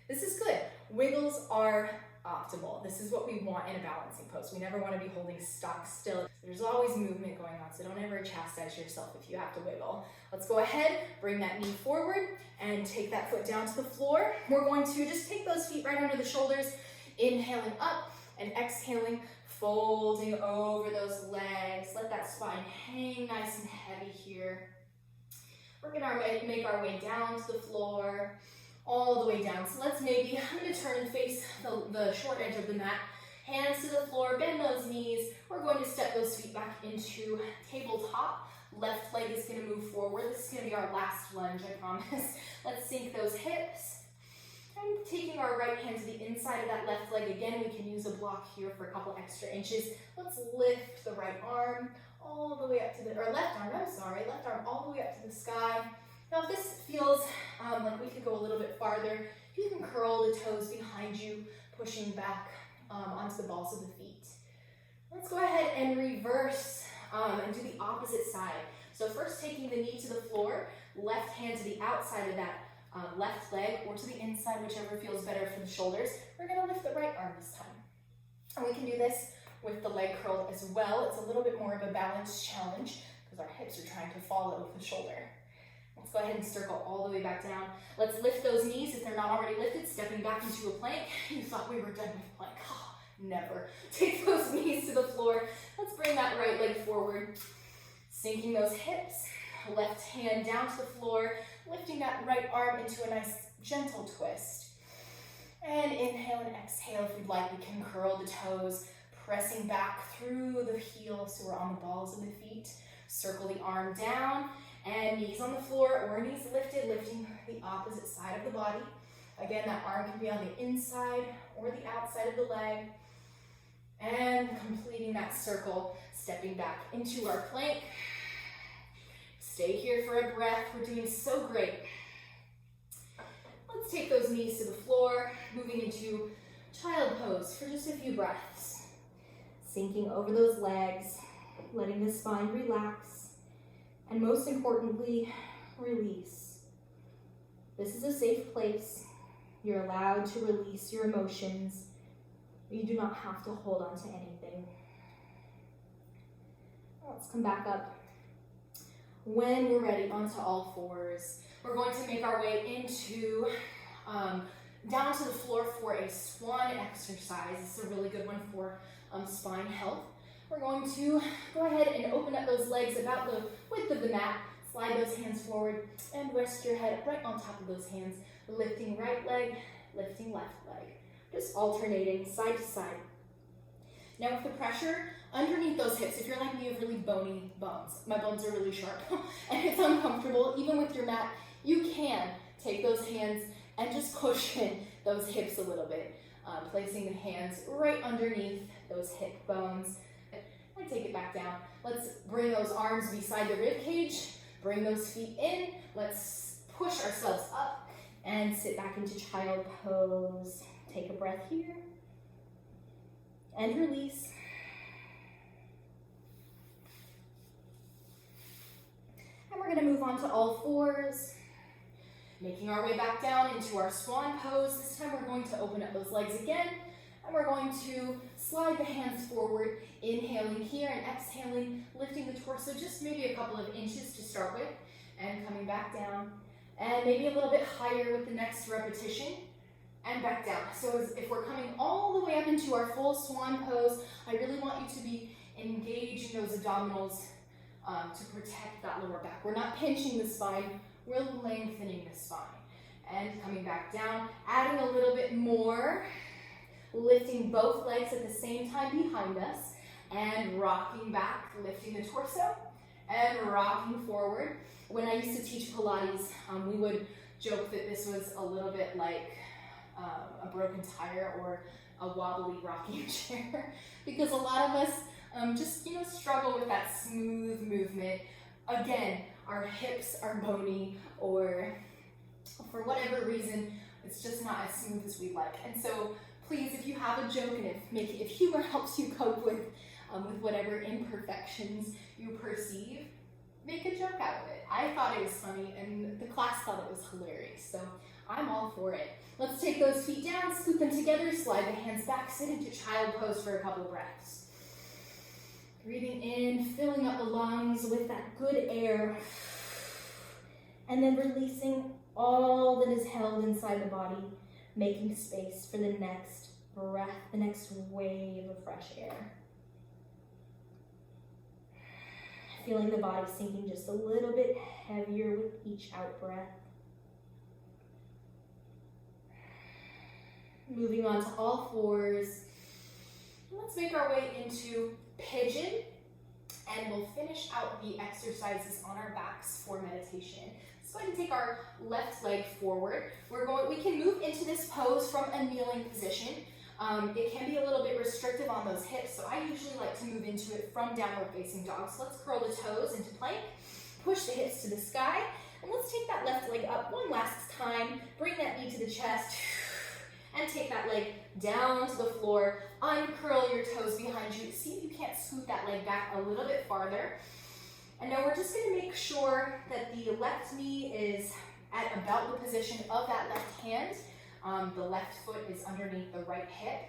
This is good. Wiggles are optimal. This is what we want in a balancing pose. We never want to be holding stock still. There's always movement going on, so don't ever chastise yourself if you have to wiggle. Let's go ahead, bring that knee forward and take that foot down to the floor. We're going to just take those feet right under the shoulders, inhaling up and exhaling, folding over those legs. Let that spine hang nice and heavy here. We're gonna make our way down to the floor, all the way down. So let's I'm gonna turn and face the short edge of the mat. Hands to the floor, bend those knees. We're going to step those feet back into tabletop. Left leg is gonna move forward. This is gonna be our last lunge, I promise. Let's sink those hips. And taking our right hand to the inside of that left leg. Again, we can use a block here for a couple extra inches. Let's lift the right arm all the way up to left arm all the way up to the sky. Now if this feels like we could go a little bit farther, you can curl the toes behind you, pushing back onto the balls of the feet. Let's go ahead and reverse and do the opposite side. So first taking the knee to the floor, left hand to the outside of that left leg or to the inside, whichever feels better for the shoulders. We're gonna lift the right arm this time. And we can do this with the leg curl as well. It's a little bit more of a balance challenge because our hips are trying to follow the shoulder. Let's go ahead and circle all the way back down. Let's lift those knees if they're not already lifted, stepping back into a plank. You thought we were done with plank. Oh, never. Take those knees to the floor. Let's bring that right leg forward, sinking those hips. Left hand down to the floor, lifting that right arm into a nice gentle twist. And inhale and exhale. If we'd like, we can curl the toes, pressing back through the heel so we're on the balls of the feet. Circle the arm down and knees on the floor or knees lifted, lifting the opposite side of the body. Again, that arm can be on the inside or the outside of the leg. And completing that circle, stepping back into our plank. Stay here for a breath. We're doing so great. Let's take those knees to the floor, moving into child pose for just a few breaths. Sinking over those legs, letting the spine relax, and most importantly, release. This is a safe place. You're allowed to release your emotions. You do not have to hold on to anything. Let's come back up. When we're ready, onto all fours. We're going to make our way into down to the floor for a swan exercise. This is a really good one for spine health. We're going to go ahead and open up those legs about the width of the mat. Slide those hands forward and rest your head right on top of those hands. Lifting right leg, lifting left leg. Just alternating side to side. Now with the pressure underneath those hips, if you're like me, you have really bony bones. My bones are really sharp and it's uncomfortable. Even with your mat, you can take those hands and just cushion those hips a little bit. Placing the hands right underneath those hip bones. I take it back down. Let's bring those arms beside the rib cage. Bring those feet in. Let's push ourselves up and sit back into child pose. Take a breath here. and release. And we're gonna move on to all fours, making our way back down into our swan pose. This time we're going to open up those legs again, and we're going to slide the hands forward, inhaling here and exhaling, lifting the torso just maybe a couple of inches to start with, and coming back down, and maybe a little bit higher with the next repetition, and back down. So if we're coming all the way up into our full swan pose, I really want you to be engaging those abdominals to protect that lower back. We're not pinching the spine, we're lengthening the spine. And coming back down, adding a little bit more, lifting both legs at the same time behind us, and rocking back, lifting the torso, and rocking forward. When I used to teach Pilates, we would joke that this was a little bit like a broken tire or a wobbly rocking chair, because a lot of us just struggle with that smooth movement. Again, our hips are bony, or for whatever reason, it's just not as smooth as we'd like. And so please, if you have a joke and if humor helps you cope with whatever imperfections you perceive, make a joke out of it. I thought it was funny, and the class thought it was hilarious, so I'm all for it. Let's take those feet down, scoop them together, slide the hands back, sit into child pose for a couple of breaths. Breathing in, filling up the lungs with that good air, and then releasing all that is held inside the body, making space for the next breath, the next wave of fresh air. Feeling the body sinking just a little bit heavier with each out breath. Moving on to all fours. Let's make our way into pigeon, and we'll finish out the exercises on our backs for meditation. Let's go ahead and take our left leg forward. We can move into this pose from a kneeling position. It can be a little bit restrictive on those hips, so I usually like to move into it from downward facing dog. So let's curl the toes into plank, push the hips to the sky, and let's take that left leg up one last time. Bring that knee to the chest, and take that leg down to the floor. Uncurl your toes behind you. See if you can't scoot that leg back a little bit farther. And now we're just going to make sure that the left knee is at about the position of that left hand. The left foot is underneath the right hip,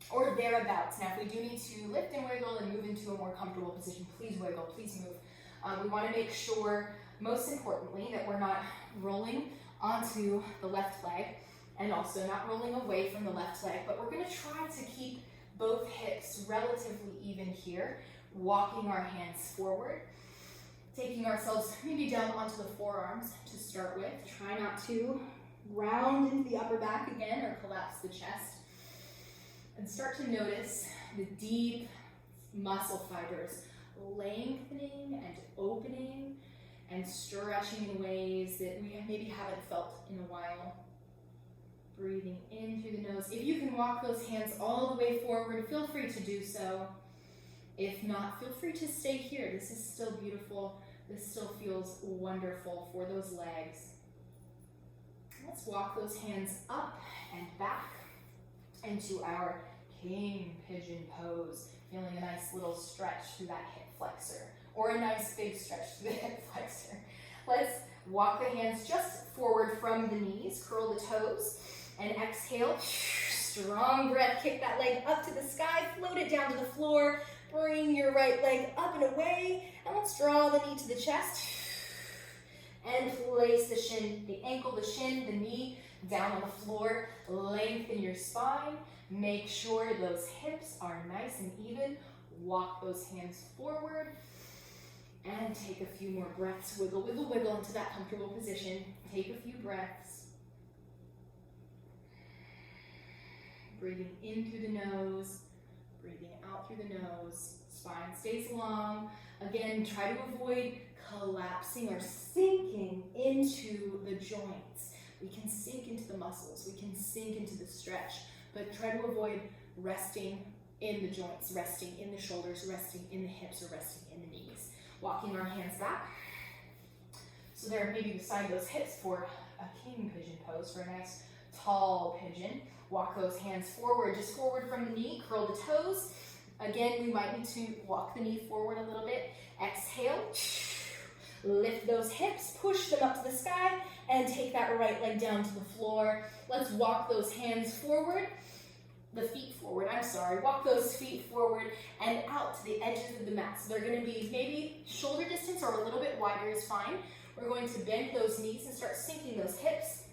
or thereabouts. Now, if we do need to lift and wiggle and move into a more comfortable position, please wiggle, please move. We want to make sure, most importantly, that we're not rolling onto the left leg and also not rolling away from the left leg, but we're going to try to keep both hips relatively even here, walking our hands forward, taking ourselves maybe down onto the forearms to start with. Try not to round into the upper back again or collapse the chest. And start to notice the deep muscle fibers lengthening and opening and stretching in ways that we maybe haven't felt in a while. Breathing in through the nose. If you can walk those hands all the way forward, feel free to do so. If not, feel free to stay here. This is still beautiful. This still feels wonderful for those legs. Let's walk those hands up and back into our king pigeon pose. Feeling a nice little stretch through that hip flexor, or a nice big stretch through the hip flexor. Let's walk the hands just forward from the knees, curl the toes, and exhale. Strong breath, kick that leg up to the sky, float it down to the floor, bring your right leg up and away, and let's draw the knee to the chest, and place the shin, the ankle, the shin, the knee down on the floor. Lengthen your spine, make sure those hips are nice and even, walk those hands forward, and take a few more breaths. Wiggle, wiggle, wiggle into that comfortable position. Take a few breaths. Breathing in through the nose, breathing out through the nose. Spine stays long. Again, try to avoid collapsing or sinking into the joints. We can sink into the muscles, we can sink into the stretch, but try to avoid resting in the joints, resting in the shoulders, resting in the hips, or resting in the knees. Walking our hands back. So they're maybe beside those hips for a king pigeon pose, for a nice tall pigeon. Walk those hands forward, just forward from the knee, curl the toes. Again, we might need to walk the knee forward a little bit. Exhale, lift those hips, push them up to the sky, and take that right leg down to the floor. Let's walk those hands forward, the feet forward, walk those feet forward and out to the edges of the mat. So they're gonna be maybe shoulder distance or a little bit wider is fine. We're going to bend those knees and start sinking those hips.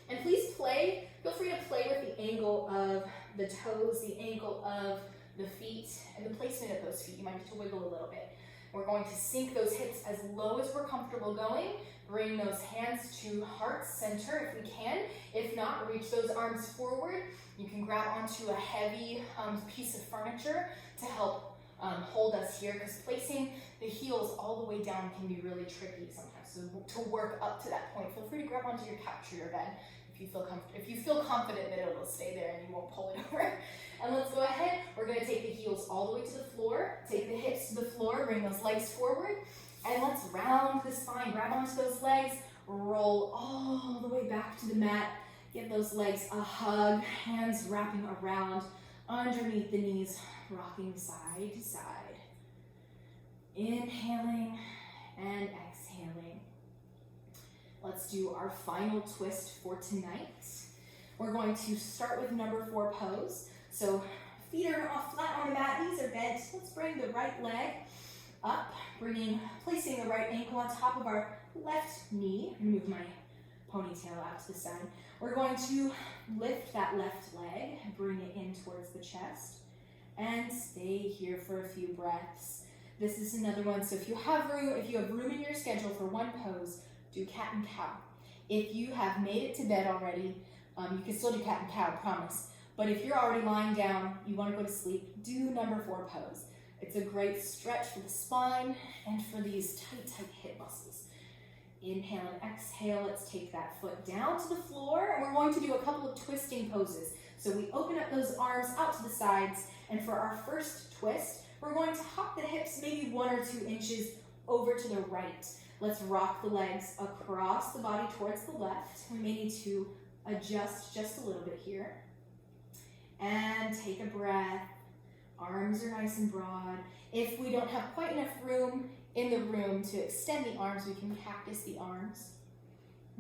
And please feel free to play with the angle of the toes, the angle of the feet, and the placement of those feet. You might need to wiggle a little bit. We're going to sink those hips as low as we're comfortable going. Bring those hands to heart center if we can. If not, reach those arms forward. You can grab onto a heavy piece of furniture to help hold us here, because placing the heels all the way down can be really tricky sometimes. So to work up to that point, feel free to grab onto your couch or your bed if you feel confident that it will stay there and you won't pull it over. And let's go ahead. We're going to take the heels all the way to the floor. Take the hips to the floor. Bring those legs forward. And let's round the spine. Grab onto those legs. Roll all the way back to the mat. Give those legs a hug. Hands wrapping around underneath the knees. Rocking side to side. Inhaling and exhaling. Let's do our final twist for tonight. We're going to start with number 4 pose. So feet are flat on the mat, knees are bent. Let's bring the right leg up, placing the right ankle on top of our left knee. Move my ponytail out to the side. We're going to lift that left leg, bring it in towards the chest, and stay here for a few breaths. This is another one. So if you have room in your schedule for one pose, do cat and cow. If you have made it to bed already, you can still do cat and cow, I promise. But if you're already lying down, you want to go to sleep, do number 4 pose. It's a great stretch for the spine and for these tight hip muscles. Inhale and exhale. Let's take that foot down to the floor, and we're going to do a couple of twisting poses. So we open up those arms out to the sides, and for our first twist, we're going to hop the hips maybe 1 or 2 inches over to the right. Let's rock the legs across the body towards the left. We may need to adjust just a little bit here. And take a breath. Arms are nice and broad. If we don't have quite enough room in the room to extend the arms, we can cactus the arms.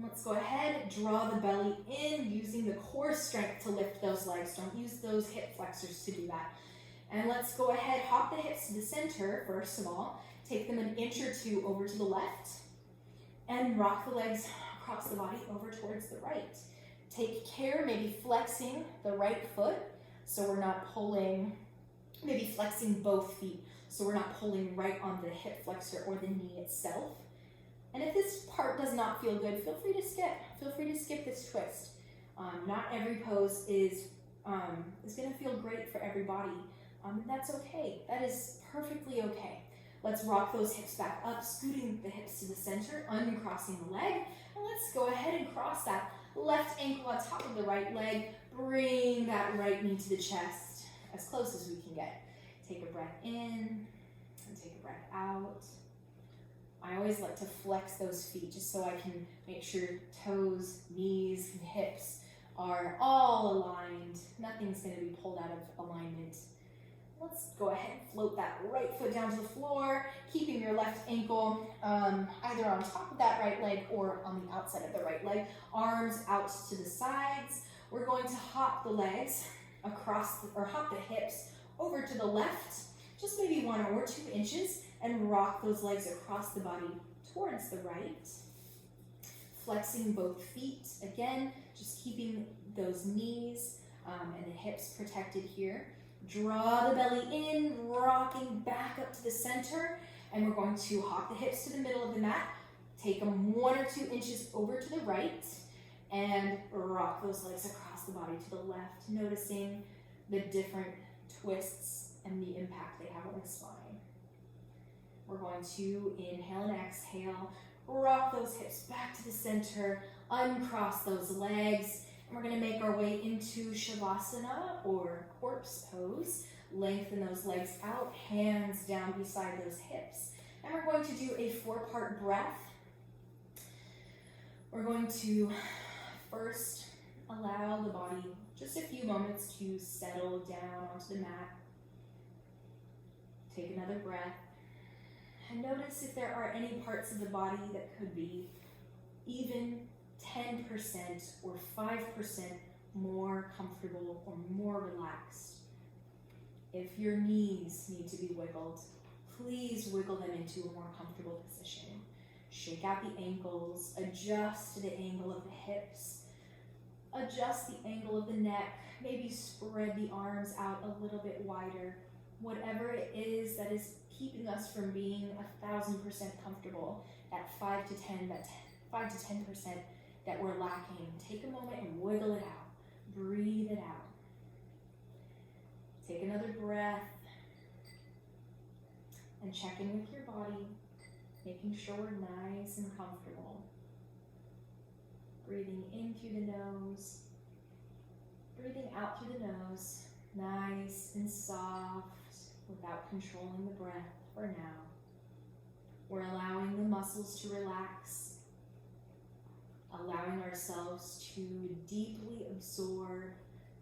Let's go ahead, draw the belly in using the core strength to lift those legs. Don't use those hip flexors to do that. And let's go ahead, hop the hips to the center first of all. Take them 1 inch or 2 over to the left. And rock the legs across the body over towards the right. Take care, maybe flexing the right foot so we're not pulling, maybe flexing both feet so we're not pulling right on the hip flexor or the knee itself. And if this part does not feel good, feel free to skip. Feel free to skip this twist. Not every pose is going to feel great for everybody, and that's okay. That is perfectly okay. Let's rock those hips back up, scooting the hips to the center, uncrossing the leg, and let's go ahead and cross that left ankle on top of the right leg. Bring that right knee to the chest as close as we can get. Take a breath in and take a breath out. I always like to flex those feet just so I can make sure toes, knees, and hips are all aligned. Nothing's going to be pulled out of alignment. Let's go ahead and float that right foot down to the floor, keeping your left ankle either on top of that right leg or on the outside of the right leg. Arms out to the sides. We're going to hop the legs hop the hips over to the left, just maybe 1 or 2 inches, and rock those legs across the body towards the right. Flexing both feet, again, just keeping those knees and the hips protected here. Draw the belly in, rocking back up to the center, and we're going to hop the hips to the middle of the mat, take them 1 or 2 inches over to the right, and rock those legs across the body to the left, noticing the different twists and the impact they have on the spine. We're going to inhale and exhale, rock those hips back to the center, uncross those legs, and we're going to make our way into Shavasana or corpse pose. Lengthen those legs out, hands down beside those hips. And we're going to do a 4-part breath. We're going to first allow the body just a few moments to settle down onto the mat. Take another breath and notice if there are any parts of the body that could be even 10% or 5% more comfortable or more relaxed. If your knees need to be wiggled, please wiggle them into a more comfortable position. Shake out the ankles, adjust the angle of the hips, adjust the angle of the neck, maybe spread the arms out a little bit wider. Whatever it is that is keeping us from being 1,000% comfortable, that 5 to 10% that we're lacking, take a moment and wiggle it out. Breathe it out. Take another breath and check in with your body, making sure we're nice and comfortable. Breathing in through the nose, breathing out through the nose, nice and soft without controlling the breath for now. We're allowing the muscles to relax, allowing ourselves to deeply absorb,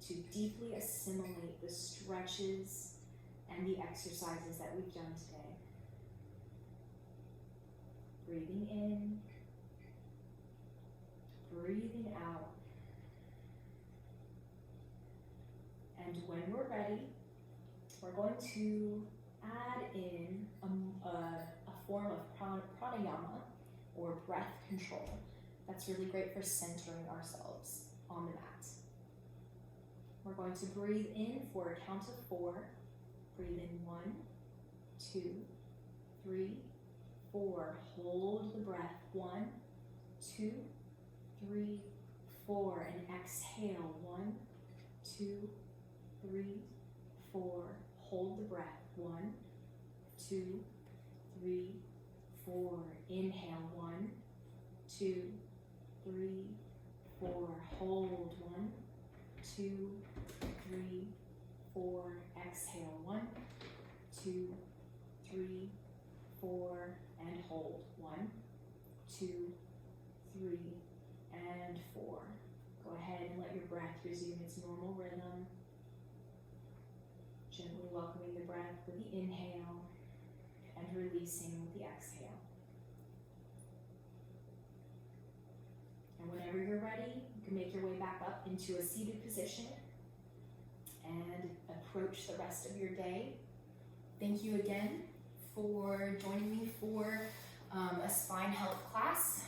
to deeply assimilate the stretches and the exercises that we've done today. Breathing in, breathing out. And when we're ready, we're going to add in a form of pranayama, or breath control. That's really great for centering ourselves on the mat. We're going to breathe in for a count of 4. Breathe in 1, 2, 3, 4. Hold the breath. 1, 2, 3, 4. And exhale. 1, 2, 3, 4. Hold the breath. 1, 2, 3, 4. Inhale. 1, 2, 3, 4. Hold. 1, 2, 3, 4. Exhale. 1, 2, 3, 4. And hold. 1, 2, 3, and 4. Go ahead and let your breath resume its normal rhythm. Gently welcoming the breath with the inhale and releasing with the exhale. And whenever you're ready, you can make your way back up into a seated position and approach the rest of your day. Thank you again for joining me for a spine health class.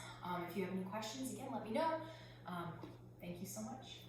If you have any questions, again, let me know. Thank you so much.